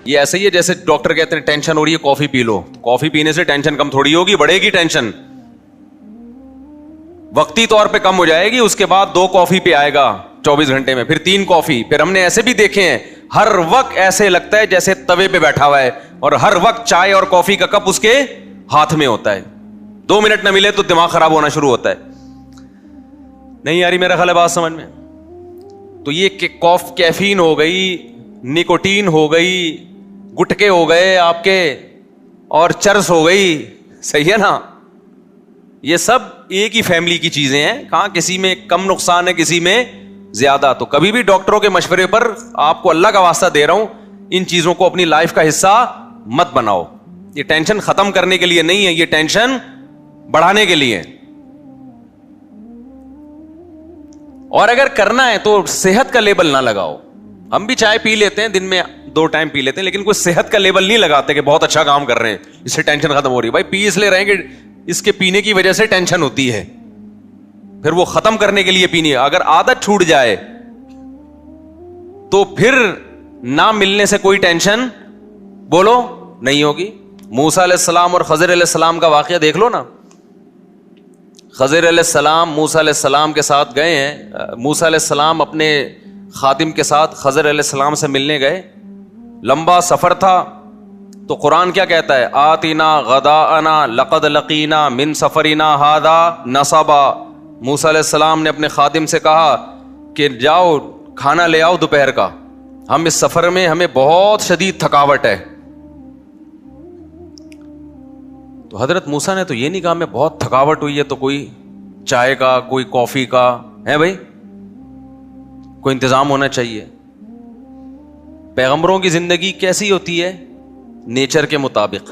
یہ ایسے ہی ہے جیسے ڈاکٹر کہتے ہیں ٹینشن ہو رہی ہے کافی پی لو. کافی پینے سے ٹینشن کم تھوڑی ہوگی, بڑھے گی ٹینشن. وقتی طور پہ کم ہو جائے گی, اس کے بعد 2 کافی پہ آئے گا 24 گھنٹے میں, پھر 3 کافی. پھر ہم نے ایسے بھی دیکھے ہیں ہر وقت ایسے لگتا ہے جیسے توے پہ بیٹھا ہوا ہے, اور ہر وقت چائے اور کافی کا کپ اس کے ہاتھ میں ہوتا ہے. 2 منٹ نہ ملے تو دماغ خراب ہونا شروع ہوتا ہے. نہیں یاری میرا خیال ہے بات سمجھ میں. تو یہ کیفین ہو گئی, نکوٹین ہو گئی, گٹکے ہو گئے آپ کے, اور چرس ہو گئی, صحیح ہے نا. یہ سب ایک ہی فیملی کی چیزیں ہیں. کہاں کسی میں کم نقصان ہے, کسی میں زیادہ. تو کبھی بھی ڈاکٹروں کے مشورے پر, آپ کو اللہ کا واسطہ دے رہا ہوں, ان چیزوں کو اپنی لائف کا حصہ مت بناؤ. یہ ٹینشن ختم کرنے کے لیے نہیں ہے, یہ ٹینشن بڑھانے کے لیے. اور اگر کرنا ہے تو صحت کا لیبل نہ لگاؤ. ہم بھی چائے پی لیتے ہیں, دن میں 2 ٹائم پی لیتے ہیں, لیکن کوئی صحت کا لیبل نہیں لگاتے کہ بہت اچھا کام کر رہے ہیں, اس سے ٹینشن ختم ہو رہی ہے. بھائی پی اس لیے رہے ہیں کہ اس کے پینے کی وجہ سے ٹینشن ہوتی ہے, پھر وہ ختم کرنے کے لیے پینی ہے. اگر عادت چھوٹ جائے تو پھر نہ ملنے سے کوئی ٹینشن بولو نہیں ہوگی. موسیٰ علیہ السلام اور خضر علیہ السلام کا واقعہ دیکھ لو نا. خضر علیہ السلام موسیٰ علیہ السلام کے ساتھ گئے ہیں. موسیٰ علیہ السلام اپنے خادم کے ساتھ خضر علیہ السلام سے ملنے گئے. لمبا سفر تھا, تو قرآن کیا کہتا ہے, آتنا غداءنا لقد لقینا من سفرنا ھذا نصبا. موسیٰ علیہ السلام نے اپنے خادم سے کہا کہ جاؤ کھانا لے آؤ دوپہر کا, ہم اس سفر میں ہمیں بہت شدید تھکاوٹ ہے. تو حضرت موسیٰ نے تو یہ نہیں کہا میں بہت تھکاوٹ ہوئی ہے تو کوئی چائے کا, کوئی کافی کا ہے بھائی, کوئی انتظام ہونا چاہیے. پیغمبروں کی زندگی کیسی ہوتی ہے, نیچر کے مطابق.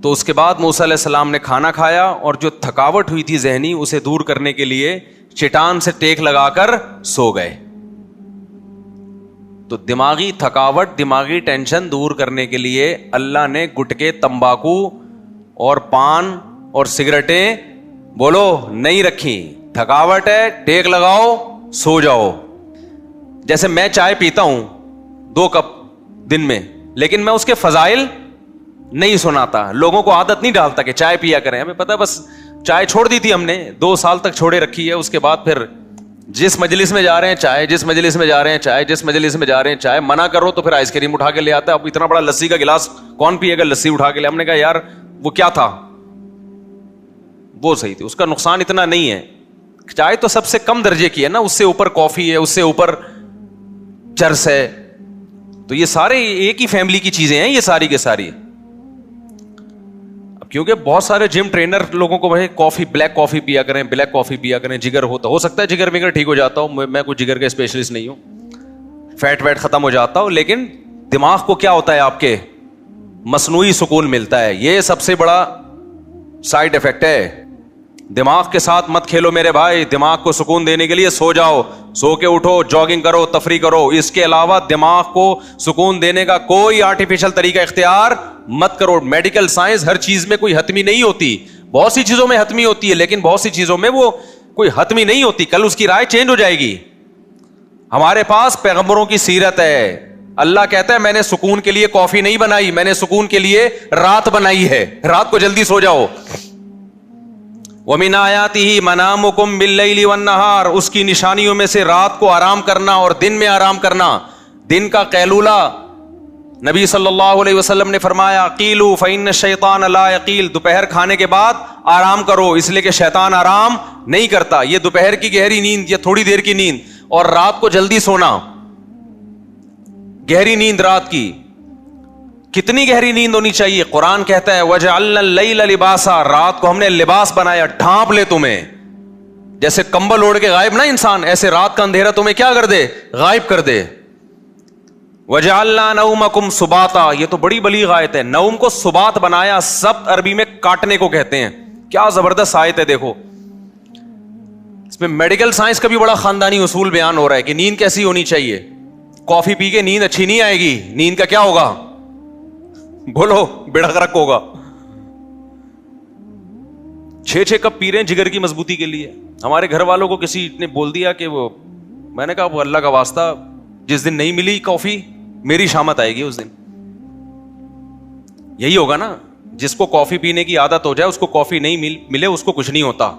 تو اس کے بعد موسیٰ علیہ السلام نے کھانا کھایا, اور جو تھکاوٹ ہوئی تھی ذہنی, اسے دور کرنے کے لیے چٹان سے ٹیک لگا کر سو گئے. تو دماغی تھکاوٹ, دماغی ٹینشن دور کرنے کے لیے اللہ نے گٹکے, تمباکو اور پان اور سگریٹیں بولو نہیں رکھی. تھکاوٹ ہے, ٹیک لگاؤ, سو جاؤ. جیسے میں چائے پیتا ہوں 2 کپ دن میں, لیکن میں اس کے فضائل نہیں سناتا, لوگوں کو عادت نہیں ڈالتا کہ چائے پیا کریں. ہمیں پتہ بس چائے چھوڑ دی تھی ہم نے, 2 سال تک چھوڑے رکھی ہے. اس کے بعد پھر جس مجلس میں جا رہے ہیں چائے, جس مجلس میں جا رہے ہیں چائے, جس مجلس میں جا رہے ہیں چائے. منع کرو تو پھر آئس کریم اٹھا کے لے آتا ہے. اب اتنا بڑا لسی کا گلاس کون پیے گا, لسی اٹھا کے لے. ہم نے کہا یار وہ کیا تھا, وہ صحیح تھی, اس کا نقصان اتنا نہیں ہے. چائے تو سب سے کم درجے کی ہے نا, اس سے اوپر کافی ہے, اس سے اوپر چرس ہے. تو یہ سارے ایک ہی فیملی کی چیزیں ہیں یہ ساری کے ساری. اب کیونکہ بہت سارے جم ٹرینر لوگوں کو بھائی کافی, بلیک کافی پیا کریں, بلیک کافی پیا کریں, جگر ہوتا ہو سکتا ہے جگر وگر ٹھیک ہو جاتا ہوں, میں کوئی جگر کا اسپیشلسٹ نہیں ہوں, فیٹ ویٹ ختم ہو جاتا ہوں, لیکن دماغ کو کیا ہوتا ہے آپ کے, مصنوعی سکون ملتا ہے. یہ سب سے بڑا سائڈ افیکٹ ہے. دماغ کے ساتھ مت کھیلو میرے بھائی. دماغ کو سکون دینے کے لیے سو جاؤ, سو کے اٹھو, جاگنگ کرو, تفریح کرو. اس کے علاوہ دماغ کو سکون دینے کا کوئی آرٹیفیشل طریقہ اختیار مت کرو. میڈیکل سائنس ہر چیز میں کوئی حتمی نہیں ہوتی, بہت سی چیزوں میں حتمی ہوتی ہے, لیکن بہت سی چیزوں میں وہ کوئی حتمی نہیں ہوتی. کل اس کی رائے چینج ہو جائے گی. ہمارے پاس پیغمبروں کی سیرت ہے. اللہ کہتا ہے میں نے سکون کے لیے کافی نہیں بنائی, میں نے سکون کے لیے رات بنائی ہے. رات کو جلدی سو جاؤ. وَمِنْ آيَاتِهِ مَنَامُكُمْ بِاللَّيْلِ وَالنَّهَارِ, اس کی نشانیوں میں سے رات کو آرام کرنا اور دن میں آرام کرنا. دن کا قیلولہ, نبی صلی اللہ علیہ وسلم نے فرمایا قیلوا فإن الشیطان لا یقیل, دوپہر کھانے کے بعد آرام کرو, اس لیے کہ شیطان آرام نہیں کرتا. یہ دوپہر کی گہری نیند یا تھوڑی دیر کی نیند, اور رات کو جلدی سونا, گہری نیند رات کی. کتنی گہری نیند ہونی چاہیے؟ قرآن کہتا ہے وَجَعَلْنَا اللَّيْلَ لِبَاسًا, رات کو ہم نے لباس بنایا, ڈھانپ لے تمہیں. جیسے کمبل اوڑھ کے غائب نہ انسان, ایسے رات کا اندھیرا تمہیں کیا کر دے, غائب کر دے. وَجَعَلْنَا نَوْمَكُمْ سُبَاتًا, یہ تو بڑی بلیغ آیت ہے. نوم کو سبات بنایا, سبت عربی میں کاٹنے کو کہتے ہیں. کیا زبردست آیت ہے دیکھو. اس میں میڈیکل سائنس کا بھی بڑا خاندانی اصول بیان ہو رہا ہے کہ نیند کیسی ہونی چاہیے. کافی پی کے نیند اچھی نہیں آئے گی, نیند کا کیا ہوگا بولو, بیڑا غرق ہوگا. 6 کپ پی رہے ہیں جگر کی مضبوطی کے لیے. ہمارے گھر والوں کو کسی نے بول دیا کہ وہ, میں نے کہا وہ اللہ کا واسطہ, جس دن نہیں ملی کافی میری شامت آئے گی اس دن. یہی ہوگا نا, جس کو کافی پینے کی عادت ہو جائے, اس کو کافی نہیں ملے, اس کو کچھ نہیں ہوتا.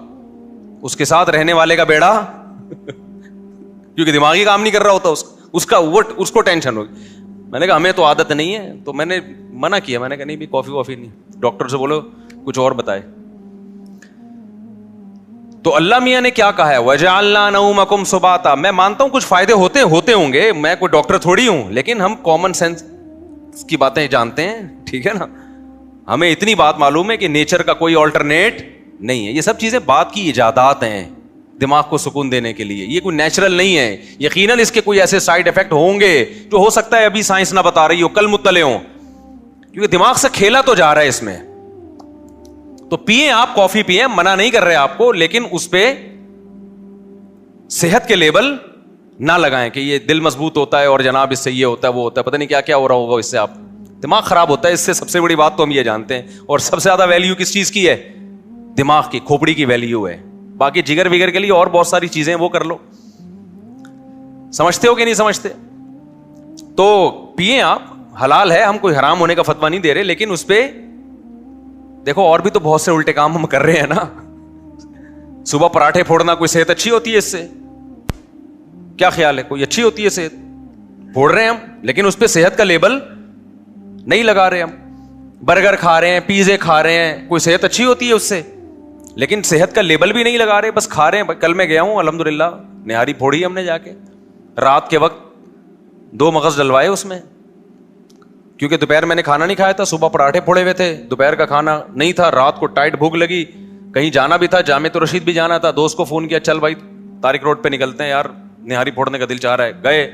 اس کے ساتھ رہنے والے کا بیڑا کیونکہ دماغی کام نہیں کر رہا ہوتا اس کو ٹینشن ہوگی. میں نے کہا ہمیں تو عادت نہیں ہے, تو میں نے منع کیا, میں نے کہا نہیں بھی کافی نہیں, ڈاکٹر سے بولو کچھ اور بتائے. تو اللہ میاں نے کیا کہا ہے, وَجَعَلْنَا نَوْمَكُمْ سُبَاتًا. میں مانتا ہوں کچھ فائدے ہوتے ہوں گے, میں کوئی ڈاکٹر تھوڑی ہوں, لیکن ہم کامن سینس کی باتیں جانتے ہیں, ٹھیک ہے نا. ہمیں اتنی بات معلوم ہے کہ نیچر کا کوئی آلٹرنیٹ نہیں ہے. یہ سب چیزیں بات کی ایجادات ہیں دماغ کو سکون دینے کے لیے, یہ کوئی نیچرل نہیں ہے. یقیناً اس کے کوئی ایسے سائیڈ افیکٹ ہوں گے جو ہو سکتا ہے ابھی سائنس نہ بتا رہی ہو, کل مطلع ہوں, کیونکہ دماغ سے کھیلا تو جا رہا ہے اس میں. تو پیئیں آپ, کافی پیئیں, منع نہیں کر رہے آپ کو, لیکن اس پہ صحت کے لیبل نہ لگائیں کہ یہ دل مضبوط ہوتا ہے اور جناب اس سے یہ ہوتا ہے وہ ہوتا ہے, پتہ نہیں کیا کیا ہو رہا ہوگا اس سے, آپ دماغ خراب ہوتا ہے اس سے. سب سے بڑی بات تو ہم یہ جانتے ہیں, اور سب سے زیادہ ویلیو کس چیز کی ہے, دماغ کی, کھوپڑی کی ویلیو ہے. باقی جگر وگر کے لیے اور بہت ساری چیزیں وہ کر لو. سمجھتے ہو کہ نہیں سمجھتے؟ تو پیئیں آپ, حلال ہے, ہم کوئی حرام ہونے کا فتویٰ نہیں دے رہے, لیکن اس پہ دیکھو اور بھی تو بہت سے الٹے کام ہم کر رہے ہیں نا. صبح پراٹھے پھوڑنا, کوئی صحت اچھی ہوتی ہے اس سے؟ کیا خیال ہے, کوئی اچھی ہوتی ہے صحت؟ پھوڑ رہے ہیں ہم, لیکن اس پہ صحت کا لیبل نہیں لگا رہے. ہم برگر کھا رہے ہیں, پیزے کھا رہے ہیں, کوئی صحت اچھی ہوتی ہے اس سے؟ لیکن صحت کا لیبل بھی نہیں لگا رہے, بس کھا رہے ہیں. کل میں گیا ہوں الحمدللہ, نہاری پھوڑی ہم نے جا کے, رات کے وقت 2 مغز ڈلوائے اس میں, کیونکہ دوپہر میں نے کھانا نہیں کھایا تھا, صبح پراٹھے پھوڑے ہوئے تھے, دوپہر کا کھانا نہیں تھا, رات کو ٹائٹ بھوک لگی, کہیں جانا بھی تھا, جامع رشید بھی جانا تھا. دوست کو فون کیا, چل بھائی طارق روڈ پہ نکلتے ہیں یار, نہاری پھوڑنے کا دل چاہ رہا ہے. گئے,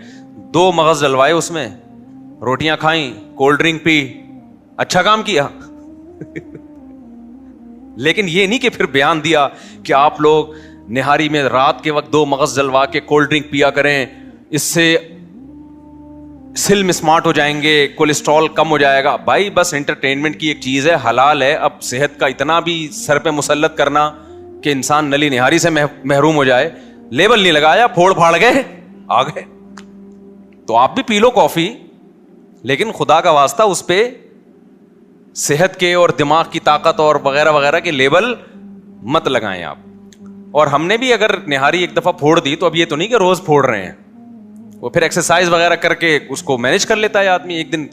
2 مغز ڈلوائے اس میں, روٹیاں کھائیں, کولڈ ڈرنک پی, اچھا کام کیا. لیکن یہ نہیں کہ پھر بیان دیا کہ آپ لوگ نہاری میں رات کے وقت 2 مغز ڈلوا کے کولڈ ڈرنک پیا کریں, اس سے سلم اسمارٹ ہو جائیں گے, کولیسٹرول کم ہو جائے گا. بھائی بس انٹرٹینمنٹ کی ایک چیز ہے, حلال ہے. اب صحت کا اتنا بھی سر پہ مسلط کرنا کہ انسان نلی نہاری سے محروم ہو جائے, لیبل نہیں لگایا, پھوڑ پھاڑ گئے آ گئے. تو آپ بھی پی لو کافی, لیکن خدا کا واسطہ اس پہ صحت کے اور دماغ کی طاقت اور وغیرہ وغیرہ کے لیبل مت لگائیں آپ. اور ہم نے بھی اگر نہاری ایک دفعہ پھوڑ دی تو اب یہ تو نہیں کہ روز پھوڑ رہے ہیں, وہ پھر ایکسرسائز وغیرہ کر کے اس کو مینج کر لیتا ہے آدمی. ایک دن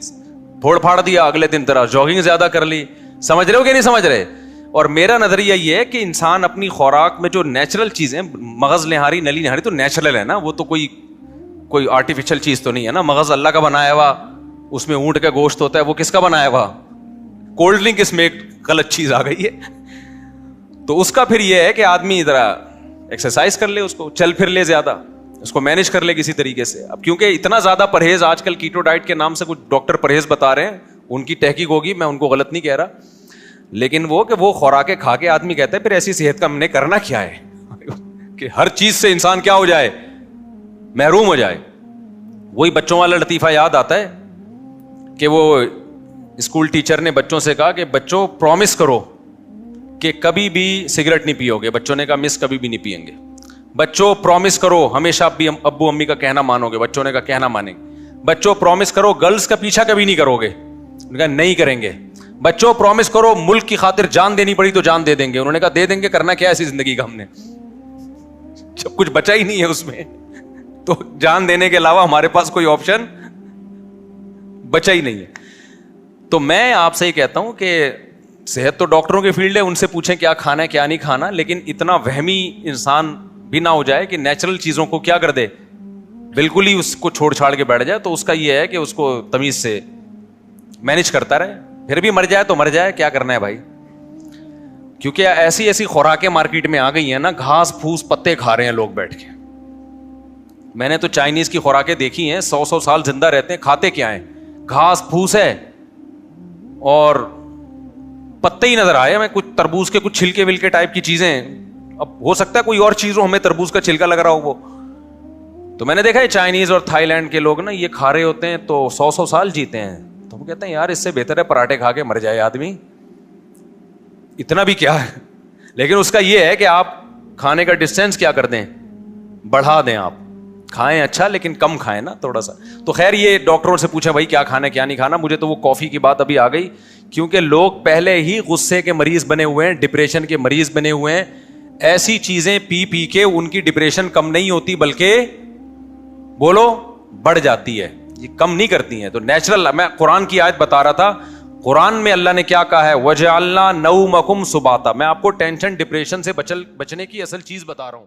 پھوڑ پھاڑ دیا, اگلے دن طرح جاگنگ زیادہ کر لی. سمجھ رہے ہو کہ نہیں سمجھ رہے؟ اور میرا نظریہ یہ ہے کہ انسان اپنی خوراک میں جو نیچرل چیزیں, مغز نہاری, نلی نہاری تو نیچرل ہے نا, وہ تو کوئی آرٹیفیشل چیز تو نہیں ہے نا. مغز اللہ کا بنایا ہوا, اس میں اونٹ کا گوشت ہوتا ہے, وہ کس کا بنایا ہوا؟ کولڈ ڈرنک اس میں ایک غلط چیز آ گئی ہے. تو اس کا پھر یہ ہے کہ آدمی ذرا ایکسرسائز کر لے, اس کو چل پھر لے زیادہ, اس کو مینج کر لے کسی طریقے سے. اب کیونکہ اتنا زیادہ پرہیز آج کل کیٹو ڈائٹ کے نام سے کچھ ڈاکٹر پرہیز بتا رہے ہیں, ان کی تحقیق ہوگی, میں ان کو غلط نہیں کہہ رہا, لیکن وہ خوراکیں کھا کے آدمی کہتا ہے پھر ایسی صحت کا ہم نے کرنا کیا ہے کہ ہر چیز سے انسان کیا ہو جائے, محروم ہو جائے. وہی بچوں والا لطیفہ یاد آتا ہے کہ وہ اسکول ٹیچر نے بچوں سے کہا کہ بچوں پرومس کرو کہ کبھی بھی سگریٹ نہیں پیو گے. بچوں نے کہا مس کبھی بھی نہیں پیئیں گے. بچوں پرومس کرو ہمیشہ ابو امی کا کہنا مانو گے. بچوں نے کہا کہنا مانیں گے. بچوں پرومس کرو گرلز کا پیچھا کبھی نہیں کرو گے. انہوں نے کہا نہیں کریں گے. بچوں پرومس کرو ملک کی خاطر جان دینی پڑی تو جان دے دیں گے. انہوں نے کہا دے دیں گے, کرنا کیا ایسی زندگی کا ہم نے, جب کچھ بچا ہی نہیں ہے اس میں, تو جان دینے کے علاوہ ہمارے پاس کوئی آپشن بچا ہی نہیں ہے. تو میں آپ سے یہ کہتا ہوں کہ صحت تو ڈاکٹروں کی فیلڈ ہے, ان سے پوچھیں کیا کھانا ہے کیا نہیں کھانا, لیکن اتنا وہمی انسان بھی نہ ہو جائے کہ نیچرل چیزوں کو کیا کر دے, بالکل ہی اس کو چھوڑ چھاڑ کے بیٹھ جائے. تو اس کا یہ ہے کہ اس کو تمیز سے مینج کرتا رہے, پھر بھی مر جائے تو مر جائے, کیا کرنا ہے بھائی. کیونکہ ایسی خوراکیں مارکیٹ میں آ گئی ہیں نا, گھاس پھوس پتے کھا رہے ہیں لوگ بیٹھ کے. میں نے تو چائنیز کی خوراکیں دیکھی ہیں, 100 سال زندہ رہتے ہیں, کھاتے کیا ہیں, گھاس پھوس ہے اور پتے ہی نظر آئے ہمیں, کچھ تربوز کے کچھ چھلکے ولکے ٹائپ کی چیزیں. اب ہو سکتا ہے کوئی اور چیز ہو, ہمیں تربوز کا چھلکا لگ رہا ہو وہ. تو میں نے دیکھا ہے چائنیز اور تھائی لینڈ کے لوگ نا یہ کھا رہے ہوتے ہیں تو 100 سال جیتے ہیں. تو وہ کہتے ہیں یار اس سے بہتر ہے پراٹھے کھا کے مر جائے آدمی, اتنا بھی کیا ہے. لیکن اس کا یہ ہے کہ آپ کھانے کا ڈسٹینس کیا کر دیں, بڑھا دیں. آپ کھائیں اچھا لیکن کم کھائیں نا تھوڑا سا. تو خیر یہ ڈاکٹروں سے پوچھا بھائی کیا کھانا کیا نہیں کھانا. مجھے تو وہ کافی کی بات ابھی آ گئی, کیونکہ لوگ پہلے ہی غصے کے مریض بنے ہوئے ہیں, ڈپریشن کے مریض بنے ہوئے ہیں. ایسی چیزیں پی پی کے ان کی ڈپریشن کم نہیں ہوتی بلکہ بولو بڑھ جاتی ہے, یہ کم نہیں کرتی ہیں. تو نیچرل, میں قرآن کی آیت بتا رہا تھا, قرآن میں اللہ نے کیا کہا ہے, وَجَعَلْنَا نَوْمَكُمْ سُبَاتًا. میں آپ کو ٹینشن ڈپریشن سے بچنے کی اصل چیز بتا رہا ہوں.